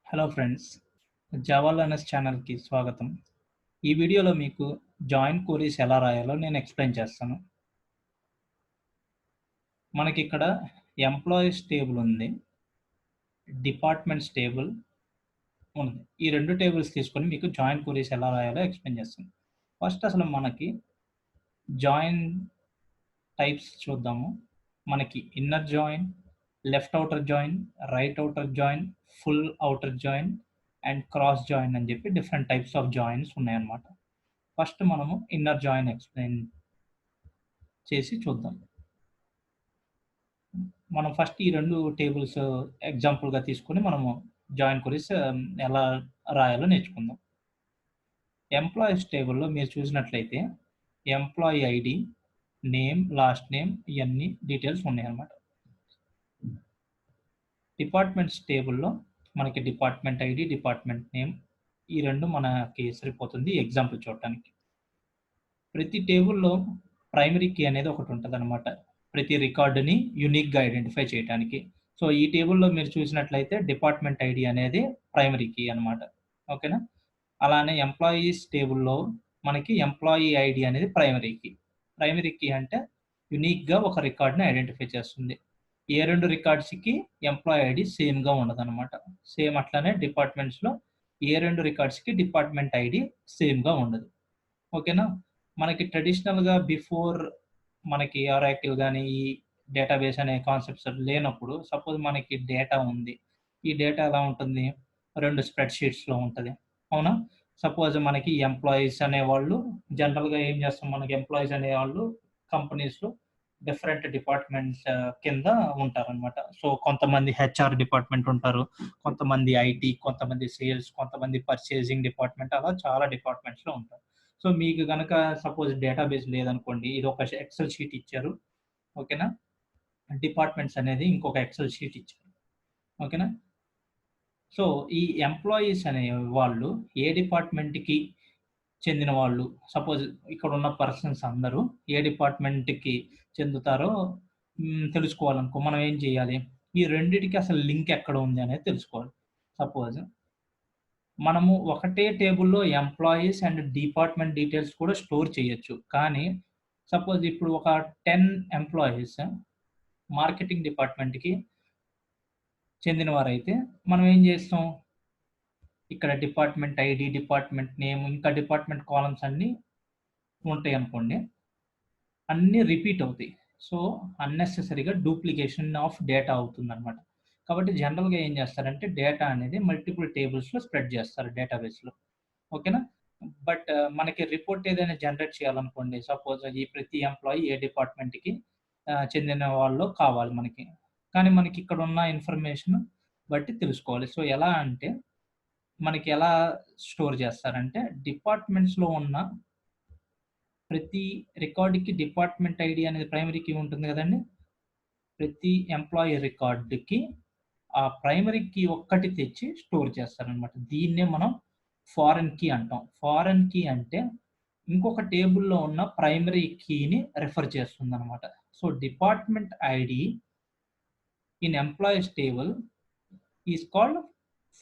Hello friends, Java learners ఛానల్‌కి స్వాగతం. ఈ వీడియోలో మీకు జాయిన్ క్వెరీస్ ఎలా రాయాలో నేను ఎక్స్‌ప్లెయిన్ చేస్తాను. మనకిక్కడ ఎంప్లాయీస్ టేబుల్ ఉంది. డిపార్ట్మెంట్స్ టేబుల్ ఉంది. ఈ 2 టేబుల్స్ తీసుకొని మీకు జాయిన్ క్వెరీస్ ఎలా రాయాలో ఎక్స్‌ప్లెయిన్ చేస్తాను. ఫస్ట్ అసలు మనకి జాయిన్ టైప్స్ చూద్దాము. మనకి inner join, left outer join, right outer join, full outer join and cross join అని చెప్పి డిఫరెంట్ టైప్స్ ఆఫ్ జాయిన్స్ ఉన్నాయన్నమాట. ఫస్ట్ మనము ఇన్నర్ జాయిన్ ఎక్స్‌ప్లెయిన్ చేసి చూద్దాం. మనం ఫస్ట్ ఈ 2 టేబుల్స్ ఎగ్జాంపుల్‌గా తీసుకొని మనము జాయిన్ క్వెరీస్ ఎలా రాయాలో నేర్చుకుందాం. ఎంప్లాయీస్ టేబుల్‌లో మీరు చూసినట్లయితే employee ID, name, last name ఇయన్నీ డీటెయిల్స్ ఉన్నాయన్నమాట. డిపార్ట్మెంట్స్ టేబుల్‌లో మనకి డిపార్ట్మెంట్ ఐడీ, డిపార్ట్మెంట్ నేమ్ ఈ 2 మనకి సరిపోతుంది ఎగ్జాంపుల్ చూడటానికి. ప్రతి టేబుల్‌లో ప్రైమరీ కీ అనేది ఒకటుంటదనమాట. ప్రతి రికార్డ్‌ని యూనిక్‌గా ఐడెంటిఫై చేయటానికి. సో, ఈ టేబుల్‌లో మీరు చూసినట్లయితే డిపార్ట్మెంట్ ఐడీ అనేది ప్రైమరీ కీ అనమాట. ఓకేనా? అలానే ఎంప్లాయీస్ టేబుల్‌లో మనకి ఎంప్లాయీ ఐడీ అనేది ప్రైమరీ కీ. ప్రైమరీ కీ అంటే యూనిక్‌గా ఒక రికార్డ్‌ని ఐడెంటిఫై చేస్తుంది. ఏ 2 రికార్డ్స్‌కి ఎంప్లాయీ ఐడీ సేమ్‌గా ఉండదనమాట. సేమ్ అట్లానే డిపార్ట్మెంట్స్‌లో ఏ 2 రికార్డ్స్‌కి డిపార్ట్మెంట్ ఐడీ సేమ్‌గా ఉండదు. ఓకేనా? మనకి ట్రెడిషనల్‌గా బిఫోర్ మనకి ఒరాకిల్ గాని, ఈ డేటాబేస్ అనే కాన్సెప్ట్స్ లేనప్పుడు సపోజ్ మనకి డేటా ఉంది. ఈ డేటా ఎలా ఉంటుంది? 2 స్ప్రెడ్ షీట్స్‌లో ఉంటది. అవునా? సపోజ్ మనకి ఎంప్లాయీస్ అనేవాళ్ళు జనరల్‌గా ఏం చేస్తాం మనకి ఎంప్లాయీస్ అనేవాళ్ళు కంపెనీస్‌లో డిఫరెంట్ డిపార్ట్మెంట్స్ కింద ఉంటారనమాట. సో, కొంతమంది హెచ్ఆర్ డిపార్ట్మెంట్ ఉంటారు. కొంతమంది ఐటీ, కొంతమంది సేల్స్, కొంతమంది పర్చేసింగ్ డిపార్ట్మెంట్ అలా చాలా డిపార్ట్మెంట్స్‌లో ఉంటారు. సో, మీకు గనక సపోజ్ డేటాబేస్ లేదనుకోండి. ఇదొక ఎక్సెల్ షీట్ ఇచ్చారు. ఓకేనా? డిపార్ట్మెంట్స్ అనేది ఇంకొక ఎక్సెల్ షీట్ ఇచ్చారు. ఓకేనా? సో, ఈ ఎంప్లాయీస్ అనే వాళ్ళు ఏ డిపార్ట్మెంట్‌కి చెందిన వాళ్ళు సపోజ్ ఇక్కడున్న పర్సన్స్ అందరూ ఏ డిపార్ట్మెంట్‌కి చెందుతారో తెలుసుకోవాలనుకో మనం ఏం చేయాలి? ఈ రెండిటికి అసలు లింక్ ఎక్కడ ఉంది అనేది తెలుసుకోవాలి. సపోజ్ మనము ఒకటే టేబుల్‌లో ఎంప్లాయీస్ అండ్ డిపార్ట్మెంట్ డీటెయిల్స్ కూడా స్టోర్ చేయొచ్చు. కానీ సపోజ్ ఇప్పుడు ఒక 10 ఎంప్లాయీస్ మార్కెటింగ్ డిపార్ట్మెంట్‌కి చెందినవారైతే మనం ఏం చేస్తాం? ఇక్కడ డిపార్ట్మెంట్ ఐడీ, డిపార్ట్మెంట్ నేమ్ ఇంకా డిపార్ట్మెంట్ కాలమ్స్ అన్నీ ఉంటాయనుకోండి. అన్నీ రిపీట్ అవుతాయి. సో, అన్నెసెసరీగా డూప్లికేషన్ ఆఫ్ డేటా అవుతుందనమాట. కాబట్టి జనరల్‌గా ఏం చేస్తారంటే డేటా అనేది మల్టిపుల్ టేబుల్స్‌లో స్ప్రెడ్ చేస్తారు డేటాబేస్‌లో. ఓకేనా? బట్ మనకి రిపోర్ట్ ఏదైనా జనరేట్ చేయాలనుకోండి. సపోజ్ ఈ ప్రతి ఎంప్లాయీ ఏ డిపార్ట్మెంట్‌కి చెందిన వాళ్ళో కావాలి మనకి. కానీ మనకి ఇక్కడున్న ఇన్ఫర్మేషన్ బట్టి తెలుసుకోవాలి. సో, ఎలా అంటే మనకి ఎలా స్టోర్ చేస్తారంటే డిపార్ట్మెంట్స్‌లో ఉన్న ప్రతి రికార్డ్‌కి డిపార్ట్మెంట్ ఐడీ అనేది ప్రైమరీ కీ ఉంటుంది గదండీ! ప్రతి ఎంప్లాయీ రికార్డ్‌కి ఆ ప్రైమరీ కీ ఒక్కటి తెచ్చి స్టోర్ చేస్తారనమాట. దీన్నే మనం ఫారెన్ కీ అంటాం. ఫారెన్ కీ అంటే ఇంకొక టేబుల్‌లో ఉన్న ప్రైమరీ కీని రిఫర్ చేస్తుందనమాట. So, department ID in employees table is called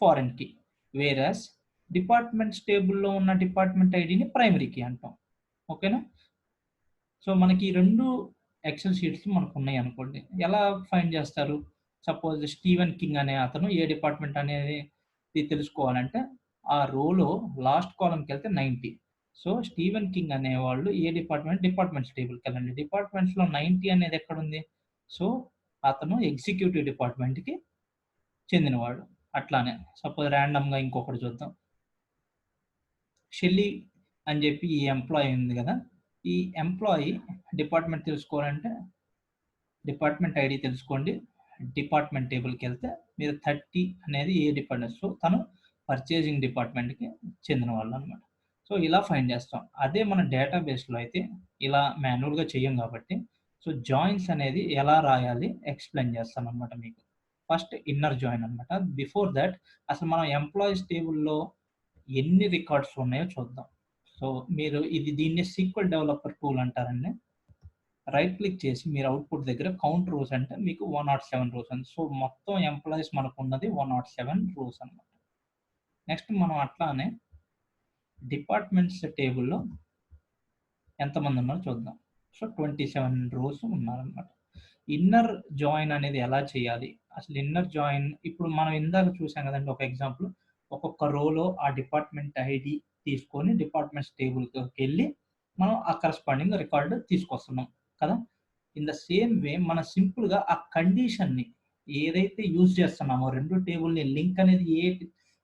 foreign key. Whereas departments టేబుల్‌లో ఉన్న డిపార్ట్మెంట్ ఐడీని ప్రైమరీ కీ అంటాం. ఓకేనా? సో, మనకి ఈ 2 ఎక్సెల్ షీట్స్ మనకున్నాయనుకోండి. ఎలా ఫైండ్ జేస్తారు? సపోజ్ స్టీవెన్ కింగ్ అనే అతను ఏ డిపార్ట్‌మెంట్ అనేది తెలుసుకోవాలంటే, ఆ రోలో లాస్ట్ కాలమ్‌కెళ్తే 90. సో, స్టీవెన్ కింగ్ అనేవాళ్ళు ఏ డిపార్ట్‌మెంట్? డిపార్ట్‌మెంట్స్ టేబుల్‌కెళ్ళండి. డిపార్ట్‌మెంట్స్‌లో 90 అనేది ఎక్కడుంది? సో, అతను ఎగ్జిక్యూటివ్ డిపార్ట్‌మెంట్‌కి చెందినవాడు. అట్లానే సపోజ్ రాండమ్‌గా ఇంకొకటి చూద్దాం. షెల్లీ అని జెప్పి ఈ ఎంప్లాయీ ఉంది గదా! ఈ ఎంప్లాయీ డిపార్ట్‌మెంట్ తెలుసుకోవాలంటే డిపార్ట్‌మెంట్ ఐడీ తెలుసుకోండి. డిపార్ట్‌మెంట్ టేబుల్‌కెళ్తే మీరు 30 అనేది ఏ డిపార్ట్‌మెంట్. సో, తను పర్చేసింగ్ డిపార్ట్‌మెంట్‌కి చెందిన వాళ్ళనమాట. సో, ఇలా ఫైండ్ చేస్తాం. అదే మన డేటాబేస్‌లో అయితే ఇలా మాన్యుయల్‌గా చెయ్యం గాబట్టి, సో, జాయిన్స్ అనేది ఎలా రాయాలి ఎక్స్‌ప్లెయిన్ చేస్తాననమాట మీకు. ఫస్ట్ ఇన్నర్ జాయిన్ అనమాట. బిఫోర్ థట్ అసలు మనం ఎంప్లాయీస్ టేబుల్‌లో ఎన్ని రికార్డ్స్ ఉన్నాయో చూద్దాం. సో, మీరు దీన్ని సీక్వెల్ డెవలపర్ టూల్ అంటారండి. రైట్ క్లిక్ చేసి మీరు అవుట్‌పుట్ దగ్గర కౌంట్ రోస్ అంటే మీకు 107 రోస్ ఉంది. సో, మొత్తం ఎంప్లాయీస్ మనకున్నది 107 రోస్ అన్నమాట. నెక్స్ట్ మనం అట్లానే డిపార్ట్మెంట్స్ టేబుల్‌లో ఎంతమంది ఉన్నారో చూద్దాం. సో, 27 రోస్ ఉన్నారనమాట. ఇన్నర్ జాయిన్ అనేది ఎలా చేయాలి? అసలు ఇన్నర్ జాయిన్ ఇప్పుడు మనం ఇందాక చూసాం కదండీ ఒక ఎగ్జాంపుల్. ఒక్కొక్క రోలో ఆ డిపార్ట్మెంట్ ఐడీ తీసుకొని డిపార్ట్మెంట్స్ టేబుల్‌లోకెళ్ళి మనం ఆ కరస్పాండింగ్ రికార్డ్ తీసుకొస్తున్నాం కదా! ఇన్ ద సేమ్ వే మనం సింపుల్‌గా ఆ కండిషన్‌ని ఏదైతే యూజ్ చేస్తున్నామో 2 టేబుల్‌ని లింక్ అనేది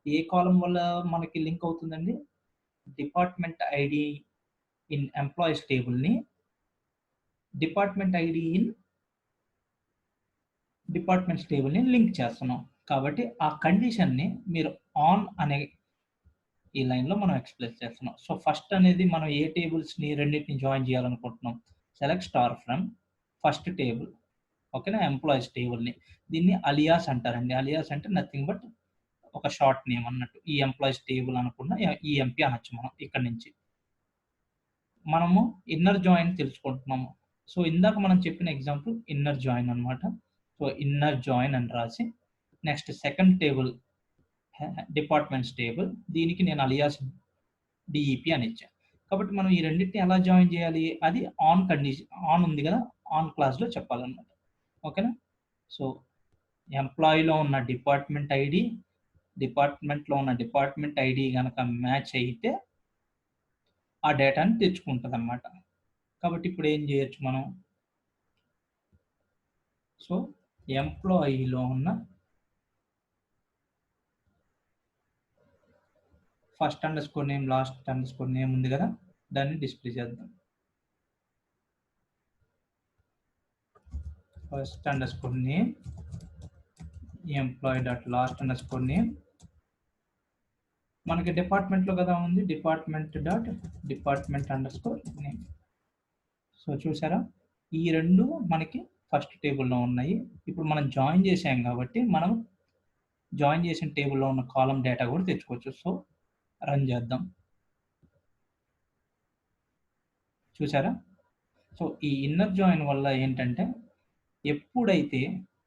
ఏ కాలమ్ వల్ల మనకి లింక్ అవుతుందండి? డిపార్ట్మెంట్ ఐడీ ఇన్ ఎంప్లాయీస్ టేబుల్‌ని డిపార్ట్మెంట్ ఐడీ ఇన్ డిపార్ట్మెంట్స్ టేబుల్‌ని లింక్ చేస్తున్నాం. కాబట్టి ఆ కండిషన్‌ని మీరు ఆన్ అనే ఈ లైన్‌లో మనం ఎక్స్‌ప్రెస్ చేస్తున్నాం. సో, ఫస్ట్ అనేది మనం ఏ టేబుల్స్‌ని రెండిటిని జాయిన్ చేయాలనుకుంటున్నాం. Select star from first table. ఓకేనా? ఎంప్లాయీస్ టేబుల్‌ని. దీన్ని అలియాస్ అంటారండి. అలియాస్ అంటే నథింగ్ బట్ ఒక షార్ట్ నేమ్ అన్నట్టు. ఈ ఎంప్లాయీస్ టేబుల్ అనకుండా ఈఎంపీ అనొచ్చు మనం ఇక్కడి నుంచి. మనము ఇన్నర్ జాయిన్ తెలుసుకుంటున్నాము. సో, ఇందాక మనం చెప్పిన ఎగ్జాంపుల్ ఇన్నర్ జాయిన్ అన్నమాట. సో, ఇన్నర్ జాయిన్ అని రాసి next second table departments table. దీనికి నేను అలియాస్ డిఈపీ అని ఇచ్చాను. కాబట్టి మనం ఈ రెండిటిని ఎలా జాయిన్ చేయాలి? అది ఆన్ ఉంది కదా! ఆన్ క్లాస్‌లో చెప్పాలన్నమాట. ఓకేనా? సో, ఎంప్లాయీలో ఉన్న డిపార్ట్మెంట్‌లో ఉన్న డిపార్ట్మెంట్ ఐడీ గనక మ్యాచ్ అయితే ఆ డేటాని తెచ్చుకుంటదన్నమాట. కాబట్టి ఇప్పుడు ఏం చేయొచ్చు మనం? సో, ఎంప్లాయీలో ఉన్న first underscore name, last underscore name ఉంది కదా! దాన్ని డిస్‌ప్లే చేద్దాం. First underscore name employee dot last underscore name మనకి డిపార్ట్మెంట్‌లో కదా ఉంది. Department underscore name. సో, చూసారా? ఈ 2 మనకి ఫస్ట్ టేబుల్‌లో ఉన్నాయి. ఇప్పుడు మనం జాయిన్ చేసాం కాబట్టి మనం జాయిన్ చేసిన టేబుల్‌లో ఉన్న కాలమ్ డేటా కూడా తెచ్చుకోవచ్చు. సో, రన్ చేద్దాం. చూసారా? సో, ఈ ఇన్నర్ జాయిన్ వల్ల ఏంటంటే ఎప్పుడైతే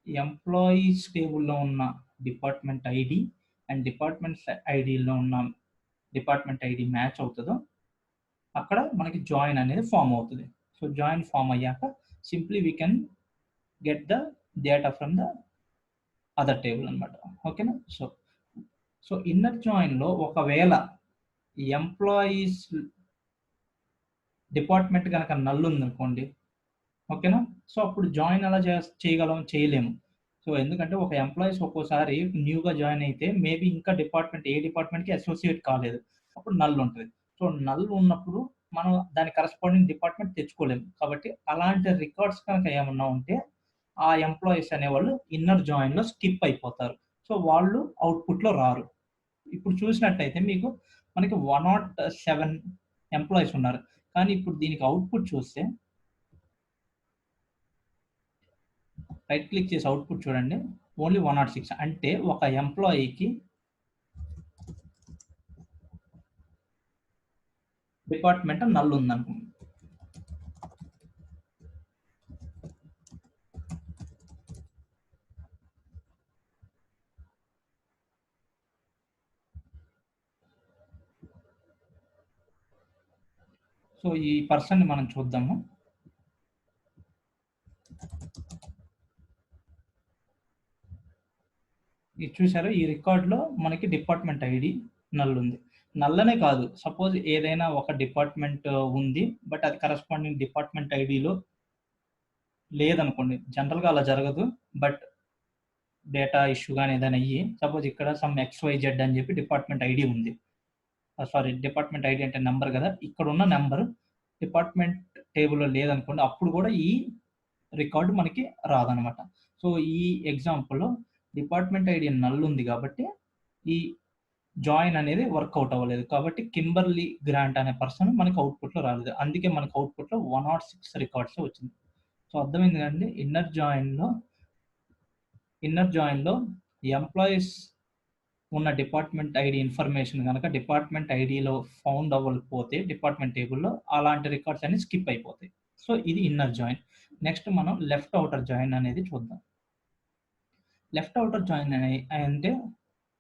ఎంప్లాయీస్ టేబుల్‌లో ఉన్న డిపార్ట్మెంట్ ఐడీ అండ్ డిపార్ట్మెంట్స్ ఐడీలో ఉన్న డిపార్ట్మెంట్ ఐడీ మ్యాచ్ అవుతదో అక్కడ మనకి జాయిన్ అనేది ఫార్మ్ అవుతది. సో, జాయిన్ ఫార్మ్ అయ్యాక simply we can get the data from the other table అన్నమాట. ఓకేనా? సో, ఇన్నర్ జాయిన్‌లో ఒకవేళ ఎంప్లాయీస్ డిపార్ట్మెంట్ గనక నల్ ఉందనుకోండి. ఓకేనా? సో, అప్పుడు జాయిన్ ఎలా చేయగలం? చేయలేము. సో, ఎందుకంటే ఒక ఎంప్లాయీస్ ఒక్కోసారి న్యూగా జాయిన్ అయితే మేబీ ఇంకా ఏ డిపార్ట్మెంట్‌కి అసోసియేట్ కాలేదు. అప్పుడు నల్ ఉంటది. సో, నల్ ఉన్నప్పుడు మనం దాని కరస్పాండింగ్ డిపార్ట్మెంట్ తెచ్చుకోలేము. కాబట్టి అలాంటి రికార్డ్స్ కనుక ఏమన్నా ఉంటే ఆ ఎంప్లాయీస్ అనేవాళ్ళు ఇన్నర్ జాయిన్‌లో స్కిప్ అయిపోతారు. సో, వాళ్ళు అవుట్‌పుట్‌లో రారు. ఇప్పుడు చూసినట్టయితే మనకి 107 ఎంప్లాయీస్ ఉన్నారు. కానీ ఇప్పుడు దీనికి అవుట్‌పుట్ చూస్తే రైట్ క్లిక్ చేసి అవుట్‌పుట్ చూడండి. ఓన్లీ 106 అంటే ఒక ఎంప్లాయీకి డిపార్ట్మెంట్ నల్ ఉందనుకోండి. సో, ఈ పర్సన్‌ని మనం చూద్దాము. ఇది చూసారా? ఈ రికార్డ్‌లో మనకి డిపార్ట్మెంట్ ఐడీ నల్ ఉంది. నల్ అనే కాదు. సపోజ్ ఏదైనా ఒక డిపార్ట్మెంట్ ఉంది. బట్ అది కరస్పాండింగ్ డిపార్ట్మెంట్ ఐడీలో లేదనుకోండి. జనరల్‌గా అలా జరగదు. బట్ డేటా ఇష్యూ గాని ఏదైనా అయ్యి సపోజ్ ఇక్కడ సమ్ ఎక్స్‌వైజెడ్ అని చెప్పి డిపార్ట్మెంట్ ఐడీ ఉంది. సారీ డిపార్ట్మెంట్ ఐడీ అంటే నంబర్ కదా! ఇక్కడున్న నంబర్ డిపార్ట్మెంట్ టేబుల్‌లో లేదనుకోండి. అప్పుడు కూడా ఈ రికార్డ్ మనకి రాదనమాట. సో, ఈ ఎగ్జాంపుల్‌లో డిపార్ట్మెంట్ ఐడీ నల్ ఉంది కాబట్టి ఈ జాయిన్ అనేది వర్కౌట్ అవ్వలేదు. కాబట్టి కింబర్లీ గ్రాంట్ అనే పర్సన్ మనకి అవుట్‌పుట్‌లో రాలేదు. అందుకే మనకి అవుట్‌పుట్‌లో 106 రికార్డ్సే వచ్చింది. సో, అర్థమైంది కదండీ! ఇన్నర్ జాయిన్‌లో ఎంప్లాయీస్ ఉన్న డిపార్ట్మెంట్ ఐడీ ఇన్ఫర్మేషన్ గనక డిపార్ట్మెంట్ ఐడీలో ఫౌండ్ అవ్వకపోతే డిపార్ట్మెంట్ టేబుల్‌లో అలాంటి రికార్డ్స్ అన్ని స్కిప్ అయిపోతాయి. సో, ఇది ఇన్నర్ జాయిన్. నెక్స్ట్ మనం లెఫ్ట్ ఔటర్ జాయిన్ అనేది చూద్దాం. లెఫ్ట్ ఔటర్ జాయిన్ అంటే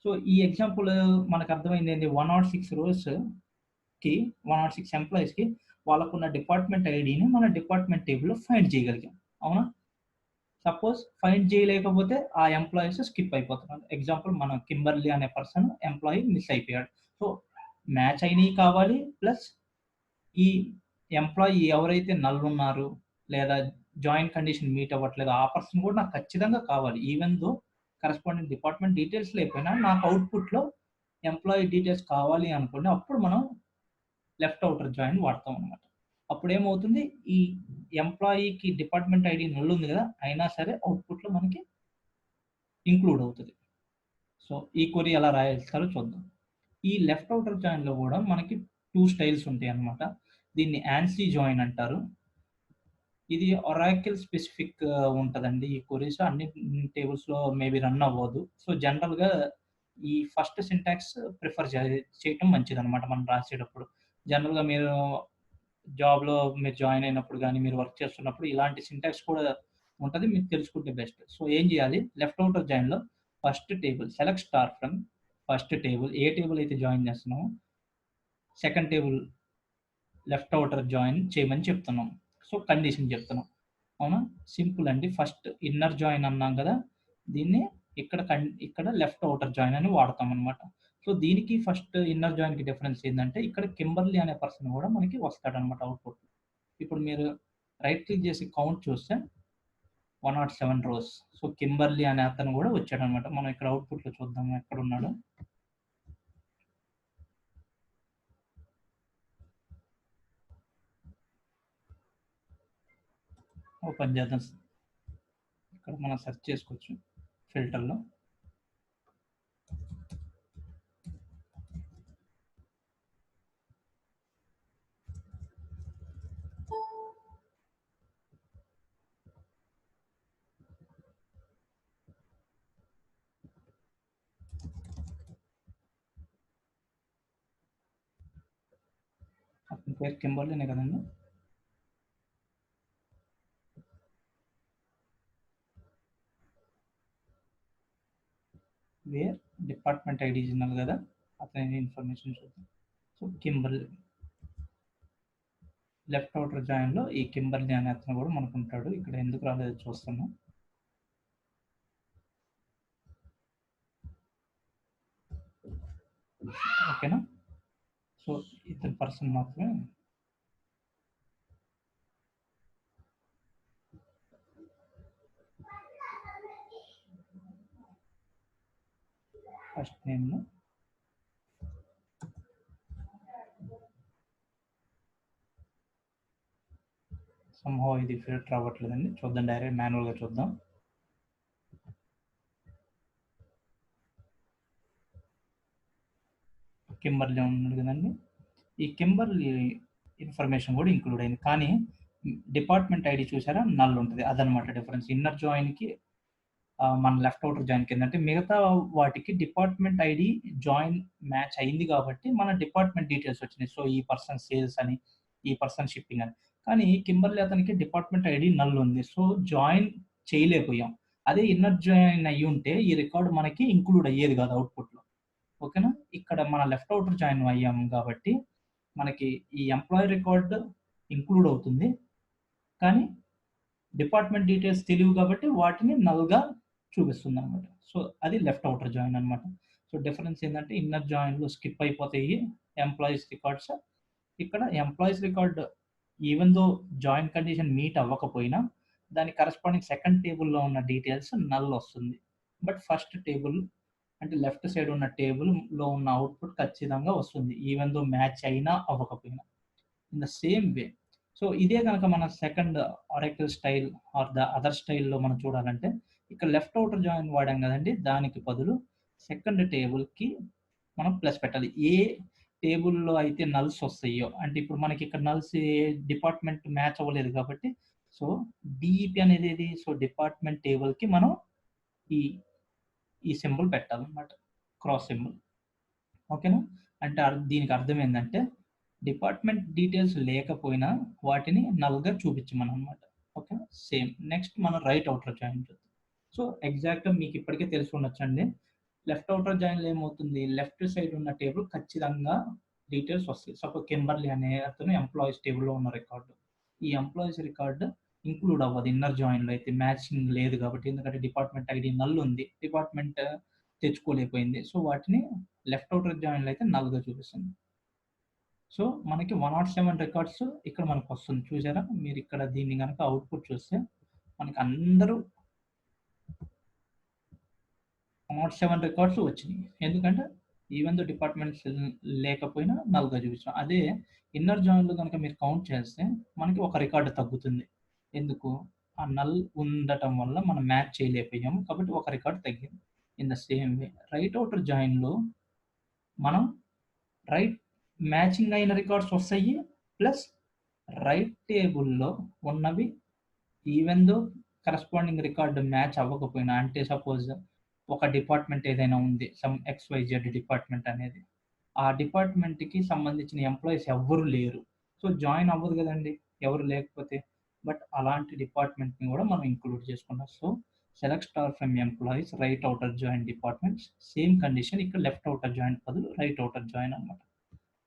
సో ఈ ఎగ్జాంపుల్ మనకు అర్థమైంది ఏంది, 106 రోస్కి 106 ఎంప్లాయీస్కి వాళ్ళకున్న డిపార్ట్మెంట్ ఐడిని మన డిపార్ట్మెంట్ టేబుల్లో ఫైండ్ చేయగలిగాం. అవునా? సపోజ్ ఫైండ్ చేయలేకపోతే ఆ ఎంప్లాయీస్ స్కిప్ అయిపోతున్నారు. ఎగ్జాంపుల్ మనం కింబర్లీ అనే పర్సన్ ఎంప్లాయీ మిస్ అయిపోయాడు. సో మ్యాచ్ అయినవి కావాలి, ప్లస్ ఈ ఎంప్లాయీ ఎవరైతే నల్ ఉన్నారు లేదా జాయిన్ కండిషన్ మీట్ అవ్వట్లేదు ఆ పర్సన్ కూడా నాకు ఖచ్చితంగా కావాలి. Even though corresponding department details లేకపోయినా నాకు అవుట్పుట్లో ఎంప్లాయీ డీటెయిల్స్ కావాలి అనుకోండి, అప్పుడు మనం లెఫ్ట్ ఔటర్ జాయిన్ వాడతాం అనమాట. అప్పుడు ఏమవుతుంది, ఈ ఎంప్లాయీకి డిపార్ట్మెంట్ ఐడి నల్ ఉంది కదా, అయినా సరే అవుట్పుట్లో మనకి ఇంక్లూడ్ అవుతుంది. సో ఈ క్వరీ ఎలా రాయాలో చూద్దాం. ఈ లెఫ్ట్ ఔటర్ జాయిన్లో కూడా మనకి 2 స్టైల్స్ ఉంటాయి అన్నమాట. దీన్ని యాన్సీ జాయిన్ అంటారు. ఇది ఒరాకిల్ స్పెసిఫిక్ ఉంటదండి. ఈ క్వెరీస్ అన్ని టేబుల్స్‌లో మేబీ రన్ అవ్వదు. సో జనరల్‌గా ఈ ఫస్ట్ సింటాక్స్ ప్రిఫర్ చేయటం మంచిదన్నమాట మనం రాసేటప్పుడు. జనరల్‌గా మీరు జాబ్‌లో మీరు జాయిన్ అయినప్పుడు గాని, మీరు వర్క్ చేస్తున్నప్పుడు ఇలాంటి సింటాక్స్ కూడా ఉంటది. మీకు తెలుసుకుంటే బెస్ట్. సో ఏం చేయాలి, లెఫ్ట్ ఔటర్ జాయిన్‌లో first table select star from first table, ఏ టేబుల్ అయితే జాయిన్ చేస్తున్నామో second table left outer join చేయమని చెప్తున్నాం. సో కండిషన్ చెప్తున్నాం. అవునా? సింపుల్ అండి. ఫస్ట్ ఇన్నర్ జాయిన్ అన్నాం కదా, దీన్ని ఇక్కడ లెఫ్ట్ ఔటర్ జాయిన్ అని వాడతామనమాట. సో దీనికి ఫస్ట్ ఇన్నర్ జాయిన్‌కి డిఫరెన్స్ ఏందంటే, ఇక్కడ కింబర్లీ అనే పర్సన్ కూడా మనకి వస్తాడనమాట అవుట్‌పుట్. ఇప్పుడు మీరు రైట్ క్లిక్ చేసి కౌంట్ చూస్తే 107 రోస్. సో కింబర్లీ అనే అతను కూడా వచ్చాడనమాట. మనం ఇక్కడ అవుట్‌పుట్‌లో చూద్దాం ఎక్కడున్నాడో. ఓపెన్ చేద్దాం. ఇక్కడ మనం సెర్చ్ చేసుకోవచ్చు ఫిల్టర్‌లో. అతని పేరు కింబర్లీనే కదండీ! వేర్ డిపార్ట్మెంట్ ఐడి ఇచ్చినారు కదా, అతని ఇన్ఫర్మేషన్ చూద్దాం. సో కింబర్లీ లెఫ్ట్ ఔటర్ జాయిన్‌లో ఈ కింబర్లీ అనే అతను కూడా మనకు ఉంటాడు. ఇక్కడ ఎందుకు రాలేదో చూస్తున్నాం. ఓకేనా? సో ఇతని పర్సన్ మాత్రమే ఫస్ట్ నేమ్‌లో సంహౌ ఇది ఫిల్టర్ అవ్వట్లేదండి. చూద్దాం, డైరెక్ట్ మాన్యువల్‌గా చూద్దాం. కింబర్లీ ఉన్నాడు కదండీ! ఈ కింబర్లీ ఇన్ఫర్మేషన్ కూడా ఇంక్లూడ్ అయింది. కానీ డిపార్ట్మెంట్ ఐడి చూసారా, నల్ ఉంటది. అదనమాట డిఫరెన్స్. ఇన్నర్ జాయిన్‌కి మన లెఫ్ట్ ఔటర్ జాయిన్‌కి ఏందంటే, మిగతా వాటికి డిపార్ట్మెంట్ ఐడి జాయిన్ మ్యాచ్ అయింది కాబట్టి మన డిపార్ట్మెంట్ డీటెయిల్స్ వచ్చినాయి. సో ఈ పర్సన్ సేల్స్ అని, ఈ పర్సన్ షిప్పింగ్ అని. కానీ కింబర్లీ అతనికి డిపార్ట్మెంట్ ఐడి నల్ ఉంది. సో జాయిన్ చేయలేకపోయాం. అదే ఇన్నర్ జాయిన్ అయ్యుంటే ఈ రికార్డ్ మనకి ఇంక్లూడ్ అయ్యేది కాదు అవుట్‌పుట్‌లో. ఓకేనా? ఇక్కడ మన లెఫ్ట్ ఔటర్ జాయిన్ అయ్యాము కాబట్టి మనకి ఈ ఎంప్లాయీ రికార్డ్ ఇంక్లూడ్ అవుతుంది. కానీ డిపార్ట్మెంట్ డీటెయిల్స్ తెలియవు కాబట్టి వాటిని నల్‌గా చూపిస్తుందనమాట. సో అది లెఫ్ట్ ఔటర్ జాయిన్ అనమాట. సో డిఫరెన్స్ ఏందంటే, ఇన్నర్ జాయిన్‌లో స్కిప్ అయిపోతాయి ఎంప్లాయీస్ రికార్డ్స్. ఇక్కడ employees record even though join condition meet అవ్వకపోయినా దాని కరెస్పాండింగ్ సెకండ్ టేబుల్‌లో ఉన్న డీటెయిల్స్ నల్ వస్తుంది. బట్ ఫస్ట్ టేబుల్ అంటే లెఫ్ట్ సైడ్ ఉన్న టేబుల్‌లో ఉన్న అవుట్‌పుట్ ఖచ్చితంగా వస్తుంది. ఈవెన్ దో మ్యాచ్ అయినా అవ్వకపోయినా. In the same way. So ఇదే గనక మన second Oracle style or the other స్టైల్‌లో మనం చూడాలంటే, ఇక్కడ లెఫ్ట్ ఔటర్ జాయిన్ వాడాం గదండీ! దానికి బదులు సెకండ్ టేబుల్‌కి మనం ప్లస్ పెట్టాలి. ఏ టేబుల్‌లో అయితే నల్స్ వస్తాయో, అంటే ఇప్పుడు మనకి ఇక్కడ నల్స్ ఏ డిపార్ట్మెంట్ మ్యాచ్ అవ్వలేదు కాబట్టి, సో డీఈపీ అనేది ఏది? సో డిపార్ట్మెంట్ టేబుల్‌కి మనం ఈ, ఈ సింబల్ పెట్టాలన్నమాట. Cross symbol. ఓకేనా? అంటే దీనికి అర్థం ఏందంటే, డిపార్ట్మెంట్ డీటెయిల్స్ లేకపోయినా వాటిని నల్‌గా చూపించమనమాట. ఓకేనా? సేమ్. నెక్స్ట్ మనం రైట్ ఔటర్ జాయిన్ చూద్దాం. సో ఎగ్జాక్ట్‌గా మీకు ఇప్పటికే తెలిసి ఉండొచ్చండి. లెఫ్ట్ ఔటర్ జాయిన్‌లో ఏమవుతుంది? లెఫ్ట్ సైడ్ ఉన్న టేబుల్ ఖచ్చితంగా డీటెయిల్స్ వస్తాయి. సపోజ్ కింబర్లీ అనే అతను ఎంప్లాయీస్ టేబుల్‌లో ఉన్న రికార్డ్. ఈ ఎంప్లాయీస్ రికార్డ్ ఇంక్లూడ్ అవ్వదు ఇన్నర్ జాయిన్‌లో అయితే మ్యాచింగ్ లేదు కాబట్టి. ఎందుకంటే డిపార్ట్మెంట్ ఐడీ నల్ ఉంది. డిపార్ట్మెంట్ తెచ్చుకోలేకపోయింది. సో, వాటిని లెఫ్ట్ ఔటర్ జాయిన్‌లో అయితే నల్‌గా చూపిస్తుంది. సో, మనకి 107 రికార్డ్స్ ఇక్కడ మనకొస్తుంది. చూసారా? మీరిక్కడ దీన్ని గనక అవుట్‌పుట్ చూస్తే మనకి అందరూ 107 రికార్డ్స్ వచ్చినియి. ఎందుకంటే ఈవెన్ దో డిపార్ట్మెంట్స్ లేకపోయినా నల్‌గా చూపించాం. అదే ఇన్నర్ జాయిన్‌లో గనక మీరు కౌంట్ చేస్తే మనకి ఒక రికార్డ్ తగ్గుతుంది. ఎందుకు? ఆ నల్ ఉండటం వల్ల మనం మ్యాచ్ చేయలేకపోయాము. కాబట్టి ఒక రికార్డ్ తగ్గింది. In the same way right outer జాయిన్‌లో మనం రైట్ మ్యాచింగ్ అయిన రికార్డ్స్ వస్తాయి. ప్లస్ రైట్ టేబుల్‌లో ఉన్నవి even though corresponding record match అవ్వకపోయినా అంటే సపోజ్ ఒక డిపార్ట్మెంట్ ఏదైనా ఉంది. సమ్ ఎక్స్‌వైజెడ్ డిపార్ట్మెంట్ అనేది. ఆ డిపార్ట్మెంట్‌కి సంబంధించిన ఎంప్లాయీస్ ఎవ్వరు లేరు. సో, జాయిన్ అవ్వదు గదండీ! ఎవరు లేకపోతే. బట్ అలాంటి డిపార్ట్మెంట్‌ని గూడా మనం ఇంక్లూడ్ చేసుకున్నాం. So, select star from employees right outer join departments same condition ఇక్కడ లెఫ్ట్ ఔటర్ జాయిన్ బదులు రైట్ ఔటర్ జాయిన్ అన్నమాట.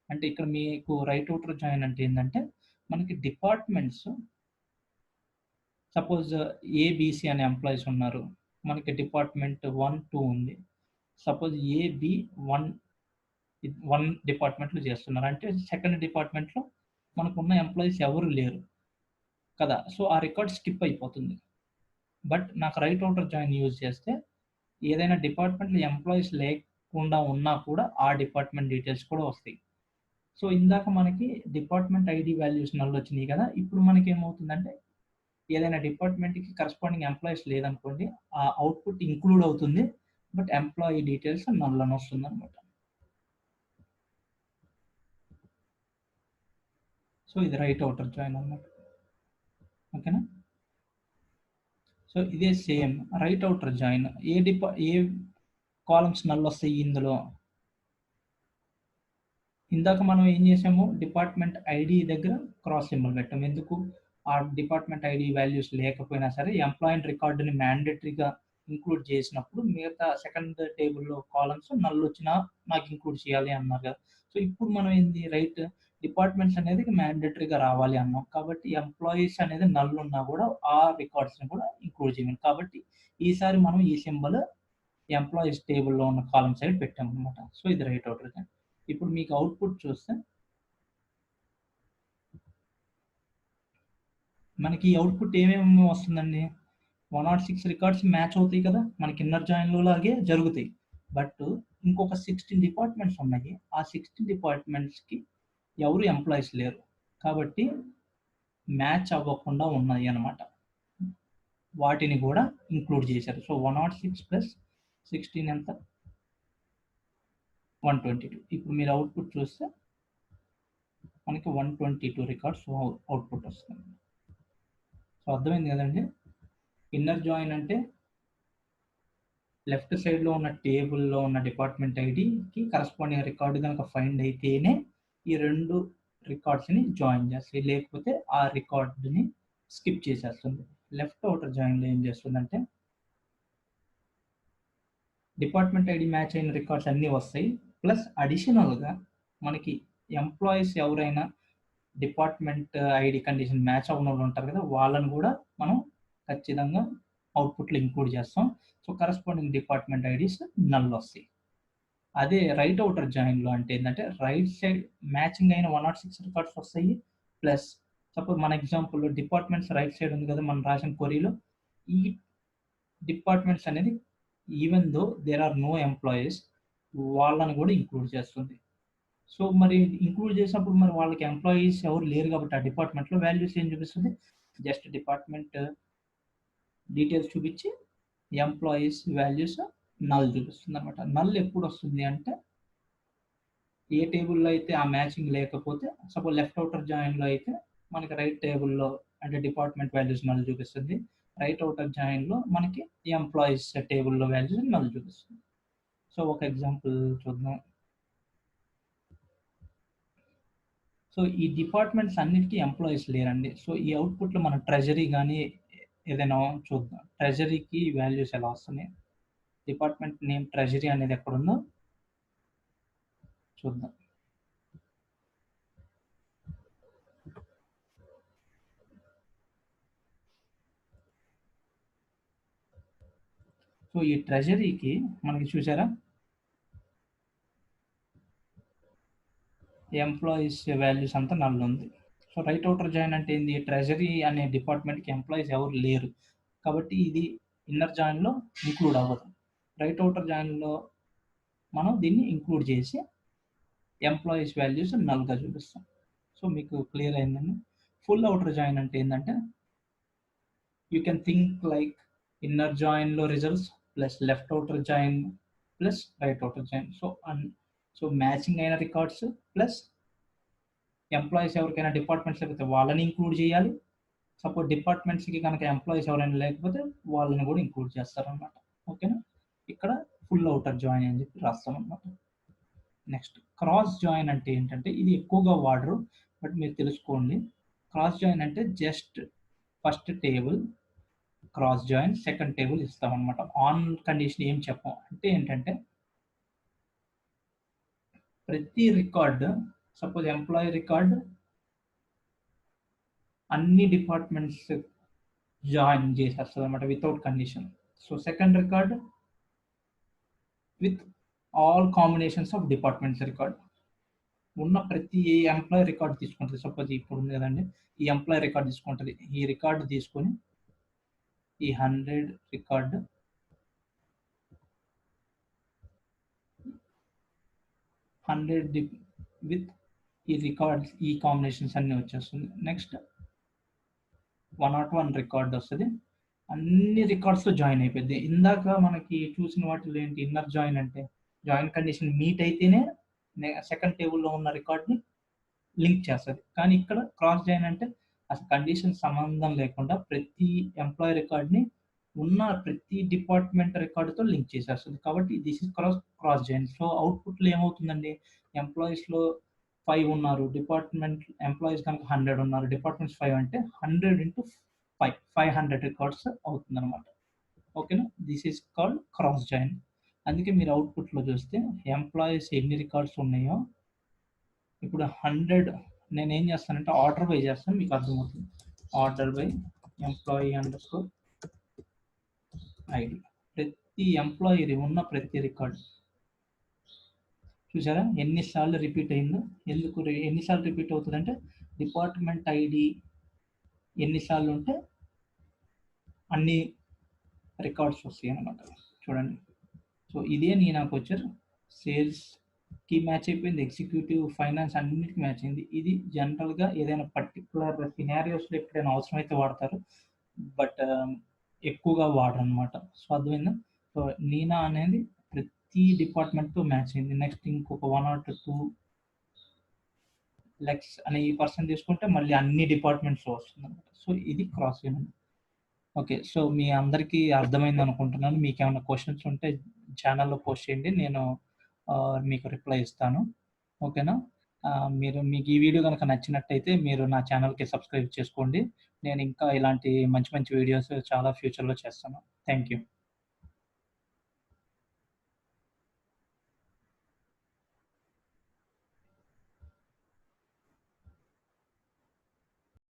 అంటే ఇక్కడ మీకు రైట్ ఔటర్ జాయిన్ అంటే ఏందంటే మనకి డిపార్ట్మెంట్స్ సపోజ్ ఏ, బి, సి అనే ఎంప్లాయీస్ ఉన్నారు. మనకి డిపార్ట్మెంట్ 1, 2 ఉంది. సపోజ్ ఏ, బి 1 డిపార్ట్మెంట్‌లో చేస్తున్నారు. అంటే సెకండ్ డిపార్ట్మెంట్‌లో మనకున్న ఎంప్లాయీస్ ఎవరు లేరు కదా! సో, ఆ రికార్డ్ స్కిప్ అయిపోతుంది. బట్ నాకు రైట్ ఔటర్ జాయిన్ యూజ్ చేస్తే ఏదైనా డిపార్ట్మెంట్‌లో ఎంప్లాయీస్ లేకుండా ఉన్నా కూడా ఆ డిపార్ట్మెంట్ డీటెయిల్స్ కూడా వస్తాయి. సో, ఇందాక మనకి డిపార్ట్మెంట్ ఐడీ వాల్యూస్ నల్ వచ్చినియి కదా! ఇప్పుడు మనకేమవుతుందంటే ఏదైనా డిపార్ట్మెంట్‌కి కరస్పాండింగ్ ఎంప్లాయీస్ లేదనుకోండి, ఆ అవుట్‌పుట్ ఇంక్లూడ్ అవుతుంది. బట్ ఎంప్లాయీ డీటెయిల్స్ నల్ అని వస్తుందన్నమాట. సో, ఇది రైట్ ఔటర్ జాయిన్ అన్నమాట. ఓకేనా? సో, ఇదే same right outer join a columns null వస్తాయి ఇందులో? ఇందాక మనం ఏం చేసాము? డిపార్ట్మెంట్ ఐడీ దగ్గర క్రాస్ సింబల్ పెట్టాం. ఎందుకు? ఆ డిపార్ట్మెంట్ ఐడీ వాల్యూస్ లేకపోయినా సరే ఎంప్లాయీ రికార్డ్‌ని మ్యాండేటరీగా ఇంక్లూడ్ చేసినప్పుడు మిగతా సెకండ్ టేబుల్‌లో కాలమ్స్ నల్ వచ్చినా నాకు ఇంక్లూడ్ చేయాలి అన్నారు కదా! సో, ఇప్పుడు మనం ఏంది డిపార్ట్మెంట్స్ అనేది మ్యాండేటరీగా రావాలి అన్నాం. కాబట్టి ఎంప్లాయీస్ అనేది నల్ ఉన్నా కూడా ఆ రికార్డ్స్‌ని కూడా ఇంక్లూడ్ చేయమని. కాబట్టి ఈసారి మనం ఈ సింబల్ ఎంప్లాయీస్ టేబుల్‌లో ఉన్న కాలమ్ సైడ్ పెట్టామన్నమాట. సో, ఇది రైట్ ఔటర్ జాయిన్. ఇప్పుడు మీకు అవుట్‌పుట్ చూస్తే మనకి అవుట్‌పుట్ ఏమేమి వస్తుందండి? 106 రికార్డ్స్ మ్యాచ్ అవుతాయి కదా! మనకి ఇన్నర్ జాయిన్‌లో లాగే జరుగుతాయి. బట్ ఇంకొక 16 డిపార్ట్మెంట్స్ ఉన్నాయి. ఆ 16 డిపార్ట్మెంట్స్‌కి ఎవరు ఎంప్లాయీస్ లేరు. కాబట్టి మ్యాచ్ అవ్వకుండా ఉన్నాయన్నమాట. వాటిని కూడా ఇంక్లూడ్ చేశారు. సో, 106 ప్లస్ 16 ఎంత? 122. ఇప్పుడు మీరు అవుట్‌పుట్ చూస్తే మనకి 122 రికార్డ్స్ అవుట్‌పుట్ వస్తుంది. సో, అర్థమైంది కదండీ! ఇన్నర్ జాయిన్ అంటే లెఫ్ట్ సైడ్‌లో ఉన్న టేబుల్‌లో ఉన్న డిపార్ట్మెంట్ ఐడీకి కరస్పాండింగ్ రికార్డ్ గనక ఫైండ్ అయితేనే ఈ 2 రికార్డ్స్‌ని జాయిన్ చేస్తాయి. లేకపోతే ఆ రికార్డ్‌ని స్కిప్ చేసేస్తుంది. లెఫ్ట్ ఔటర్ జాయిన్‌లో ఏం చేస్తుందంటే డిపార్ట్మెంట్ ఐడీ మ్యాచ్ అయిన రికార్డ్స్ అన్నీ వస్తాయి. ప్లస్ అడిషనల్‌గా మనకి ఎంప్లాయీస్ ఎవరైనా డిపార్ట్మెంట్ ఐడీ కండిషన్ మ్యాచ్ అవ్వనోళ్ళు ఉంటారు కదా! వాళ్ళని కూడా మనం ఖచ్చితంగా అవుట్‌పుట్‌లో ఇంక్లూడ్ చేస్తాం. So, corresponding department IDs null వస్తాయి. అదే రైట్ ఔటర్ జాయిన్‌లో అంటే ఏందంటే, రైట్ సైడ్ మ్యాచింగ్ అయిన 106 రికార్డ్స్ వస్తాయి. ప్లస్ సపోజ్ మన ఎగ్జాంపుల్‌లో డిపార్ట్మెంట్స్ రైట్ సైడ్ ఉంది కదా! మనం రాసిన క్వెరీలో. ఈ డిపార్ట్మెంట్స్ అనేది even though there are no employees వాళ్ళని కూడా ఇంక్లూడ్ చేస్తుంది. సో, మరి ఇంక్లూడ్ చేసినప్పుడు మరి వాళ్ళకి ఎంప్లాయీస్ ఎవరు లేరు కాబట్టి ఆ డిపార్ట్మెంట్‌లో వాల్యూస్ ఏం చూపిస్తుంది? జస్ట్ డిపార్ట్మెంట్ డీటెయిల్స్ చూపించి ఎంప్లాయీస్ వాల్యూస్ నల్ చూపిస్తుందన్నమాట. నల్ ఎప్పుడొస్తుంది అంటే ఏ టేబుల్‌లో అయితే ఆ మ్యాచింగ్ లేకపోతే సపోజ్ లెఫ్ట్ ఔటర్ జాయిన్‌లో అయితే మనకి రైట్ టేబుల్‌లో అంటే డిపార్ట్మెంట్ వాల్యూస్ నల్ చూపిస్తుంది. రైట్ ఔటర్ జాయిన్‌లో మనకి ఎంప్లాయీస్ టేబుల్‌లో వాల్యూస్ నల్ చూపిస్తుంది. సో, ఒక ఎగ్జాంపుల్ చూద్దాం. సో, ఈ డిపార్ట్మెంట్స్ అన్నిటికి ఎంప్లాయీస్ లేరండి. సో, ఈ అవుట్‌పుట్‌లో మనం ట్రెజరీ గాని ఏదైనా చూద్దాం. ట్రెజరీకి వాల్యూస్ ఎలా వస్తున్నాయి? డిపార్ట్మెంట్ నేమ్ ట్రెజరీ అనేది ఎక్కడుందో చూద్దాం. సో ఈ ట్రెజరీకి మనకి చూసారా ఎంప్లాయీస్ వాల్యూస్ అంతా నల్ ఉంది. సో రైట్ అవుటర్ జాయిన్ అంటే ఏంది, ట్రెజరీ అనే డిపార్ట్మెంట్కి ఎంప్లాయీస్ ఎవరు లేరు కాబట్టి ఇది ఇన్నర్ జాయిన్లో ఇంక్లూడ్ అవ్వదు. రైట్ అవుటర్ జాయిన్లో మనం దీన్ని ఇంక్లూడ్ చేసి ఎంప్లాయీస్ వాల్యూస్ నల్గా చూపిస్తాం. సో మీకు క్లియర్ అయిందండి. ఫుల్ అవుటర్ జాయిన్ అంటే ఏంటంటే you can think like inner జాయిన్లో results plus left outer join plus right outer join. So matching అయిన రికార్డ్స్ ప్లస్ ఎంప్లాయీస్ ఎవరికైనా డిపార్ట్మెంట్స్ లేకపోతే వాళ్ళని ఇంక్లూడ్ చేయాలి. సపోజ్ డిపార్ట్మెంట్స్కి కనుక ఎంప్లాయీస్ ఎవరైనా లేకపోతే వాళ్ళని కూడా ఇంక్లూడ్ చేస్తారనమాట. ఓకేనా, ఇక్కడ ఫుల్ అవుటర్ జాయిన్ అని చెప్పి రాస్తాం అనమాట. నెక్స్ట్ క్రాస్ జాయిన్ అంటే ఏంటంటే ఇది ఎక్కువగా వాడరు, బట్ మీరు తెలుసుకోండి. క్రాస్ జాయిన్ అంటే just first table cross join, second table ఇస్తాం అనమాట. ఆన్ కండిషన్ ఏం చెప్పం అంటే ఏంటంటే ప్రతి రికార్డ్ సపోజ్ ఎంప్లాయీ రికార్డ్ అన్ని డిపార్ట్మెంట్స్ జాయిన్ చేసేస్తుంది అనమాట without condition. So second record with all combinations of departments record ఉన్న ప్రతి ఎంప్లాయీ రికార్డ్ తీసుకుంటుంది. సపోజ్ ఇప్పుడు ఉంది కదండి, ఈ ఎంప్లాయీ రికార్డ్ తీసుకుంటుంది. ఈ రికార్డు తీసుకొని ఈ 100 రికార్డు 100 విత్ ఈ రికార్డ్స్ ఈ కాంబినేషన్స్ అన్నీ వచ్చేస్తుంది. నెక్స్ట్ 101 రికార్డ్ వస్తుంది, అన్ని రికార్డ్స్తో జాయిన్ అయిపోద్ది. ఇందాక మనకి చూసిన వాటిలో ఏంటి, ఇన్నర్ జాయిన్ అంటే జాయిన్ కండిషన్ మీట్ అయితేనే సెకండ్ టేబుల్లో ఉన్న రికార్డ్ని లింక్ చేస్తుంది. కానీ ఇక్కడ క్రాస్ జాయిన్ అంటే అసలు కండిషన్ సంబంధం లేకుండా ప్రతి ఎంప్లాయీ రికార్డ్ని ఉన్న ప్రతి డిపార్ట్మెంట్ రికార్డుతో లింక్ చేసేస్తుంది. కాబట్టి this is cross join. So అవుట్పుట్లో ఏమవుతుందండి, ఎంప్లాయీస్లో 5 ఉన్నారు, డిపార్ట్మెంట్ ఎంప్లాయీస్ కనుక 100 ఉన్నారు, డిపార్ట్మెంట్స్ 5 అంటే 100 × 5 500 రికార్డ్స్ అవుతుంది అనమాట. ఓకేనా, this is called cross join. అందుకే మీరు అవుట్పుట్లో చూస్తే ఎంప్లాయీస్ ఎన్ని రికార్డ్స్ ఉన్నాయో ఇప్పుడు 100 నేను ఏం చేస్తానంటే ఆర్డర్ బై చేస్తాను, మీకు అర్థమవుతుంది. ఆర్డర్ బై ఎంప్లాయీ _ ఐడి, ప్రతి ఎంప్లాయీ ఉన్న ప్రతి రికార్డ్ చూసారా ఎన్నిసార్లు రిపీట్ అయిందో. ఎందుకు ఎన్నిసార్లు రిపీట్ అవుతుందంటే డిపార్ట్మెంట్ ఐడి ఎన్నిసార్లు ఉంటే అన్ని రికార్డ్స్ వస్తాయి అన్నమాట. చూడండి, సో ఇదే నాకు వచ్చారు సేల్స్కి మ్యాచ్ అయిపోయింది, ఎగ్జిక్యూటివ్ ఫైనాన్స్ అన్నిటికి మ్యాచ్ అయింది. ఇది జనరల్గా ఏదైనా పర్టికులర్ సినారియోస్లో ఎప్పుడైనా అవసరమైతే వాడతారు, బట్ ఎక్కువగా వాడరు అనమాట. సో అర్థమైందా. సో నీనా అనేది ప్రతి డిపార్ట్మెంట్తో మ్యాచ్ అయింది. నెక్స్ట్ ఇంకొక 1 or 2 లెక్స్ అనే ఈ పర్సన్ తీసుకుంటే మళ్ళీ అన్ని డిపార్ట్మెంట్స్ వస్తుంది అనమాట. సో ఇది క్రాస్ జాయిన్. ఓకే, సో మీ అందరికీ అర్థమైంది అనుకుంటున్నాను. మీకు ఏమైనా క్వశ్చన్స్ ఉంటే ఛానల్లో పోస్ట్ చేయండి, నేను మీకు రిప్లై ఇస్తాను. ఓకేనా, మీకు ఈ వీడియో కనుక నచ్చినట్టయితే మీరు నా ఛానల్కి సబ్స్క్రైబ్ చేసుకోండి. నేను ఇంకా ఇలాంటి మంచి మంచి వీడియోస్ చాలా ఫ్యూచర్లో చేస్తాను. Thank you.